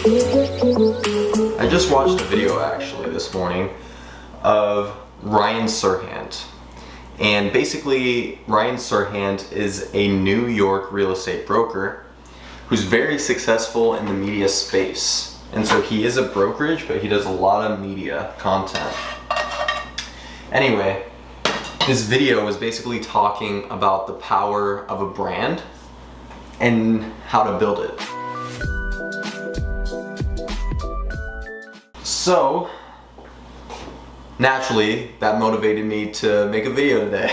I just watched a video actually this morning of Ryan SERHANT. And basically, Ryan SERHANT is a New York real estate broker who's very successful in the media space. And so he is a brokerage, but he does a lot of media content. Anyway, this video was basically talking about the power of a brand and how to build it. So, naturally, that motivated me to make a video today.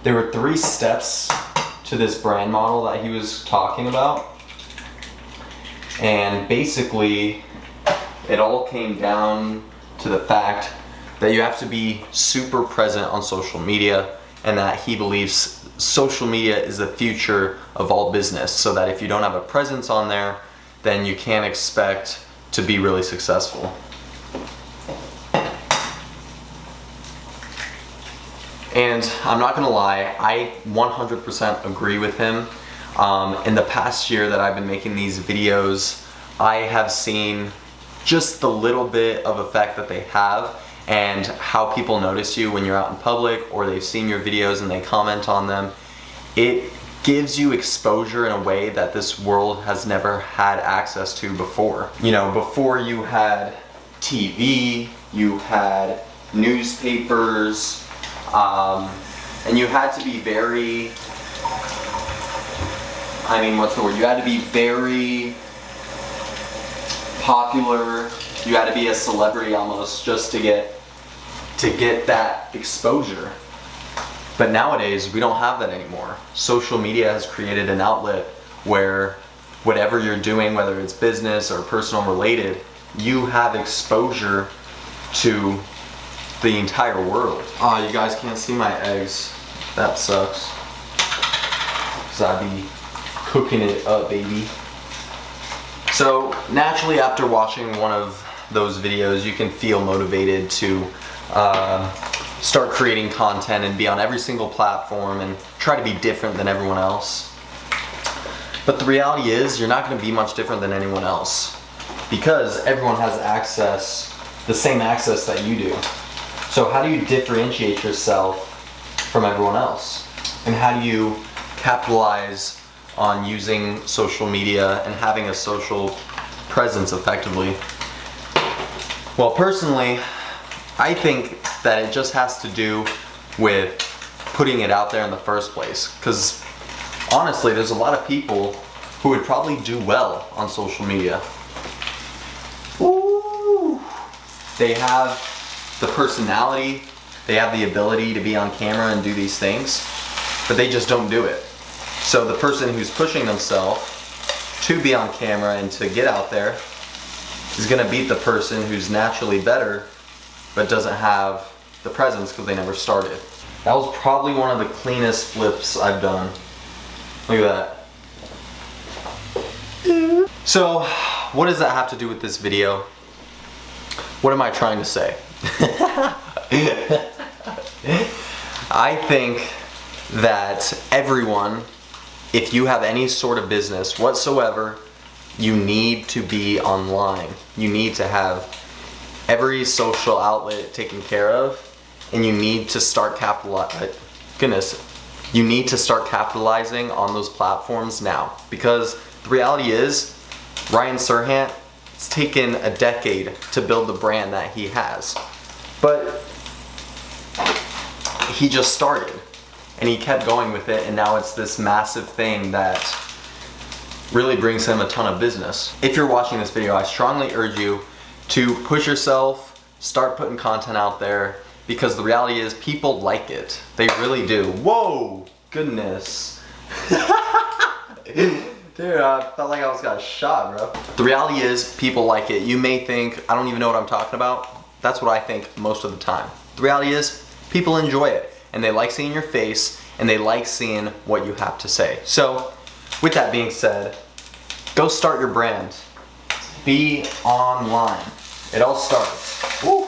There were 3 steps to this brand model that he was talking about. And basically, it all came down to the fact that you have to be super present on social media, and that he believes social media is the future of all business, so that if you don't have a presence on there, then you can't expect to be really successful. And I'm not gonna lie, I 100% agree with him. In the past year that I've been making these videos, I have seen just the little bit of effect that they have, and how people notice you when you're out in public, or they've seen your videos and they comment on them. It gives you exposure in a way that this world has never had access to before. You know, before you had TV, you had newspapers, and you had to be very, you had to be very popular. You had to be a celebrity almost just to get that exposure. But nowadays, we don't have that anymore. Social media has created an outlet where whatever you're doing, whether it's business or personal related, you have exposure to the entire world. Oh, you guys can't see my eggs. That sucks. Cause I be cooking it up, baby. So naturally, after watching one of those videos, you can feel motivated to start creating content and be on every single platform and try to be different than everyone else. But the reality is, you're not going to be much different than anyone else, because everyone has access, the same access that you do. So how do you differentiate yourself from everyone else? And how do you capitalize on using social media and having a social presence effectively? Well, personally, I think that it just has to do with putting it out there in the first place. Because honestly, there's a lot of people who would probably do well on social media. Ooh. They have the personality, they have the ability to be on camera and do these things, but they just don't do it. So the person who's pushing themselves to be on camera and to get out there is going to beat the person who's naturally better but doesn't have the presence because they never started. That was probably one of the cleanest flips I've done. Look at that. So, what does that have to do with this video? What am I trying to say? I think that everyone, if you have any sort of business whatsoever, you need to be online. You need to have every social outlet taken care of, and you need to start capitalizing on those platforms now. Because the reality is, Ryan SERHANT, it's taken a decade to build the brand that he has. But he just started, and he kept going with it, and now it's this massive thing that really brings him a ton of business. If you're watching this video, I strongly urge you to push yourself, start putting content out there, because the reality is people like it. They really do. Whoa, goodness. Dude, I felt like I almost got shot, bro. The reality is people like it. You may think, I don't even know what I'm talking about. That's what I think most of the time. The reality is people enjoy it, and they like seeing your face, and they like seeing what you have to say. So, with that being said, go start your brand. Be online. It all starts. Woo.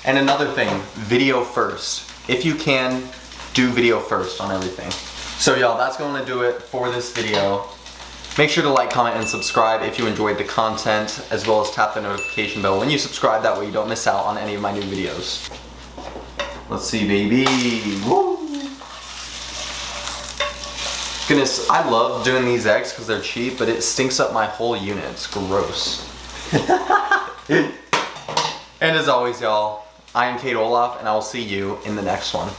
And another thing, video first. If you can, do video first on everything. So y'all, that's going to do it for this video. Make sure to like, comment, and subscribe if you enjoyed the content, as well as tap the notification bell when you subscribe. That way you don't miss out on any of my new videos. Let's see, baby. Woo! Goodness, I love doing these eggs because they're cheap, but it stinks up my whole unit. It's gross. And as always, y'all, I am Kate Olaf, and I will see you in the next one.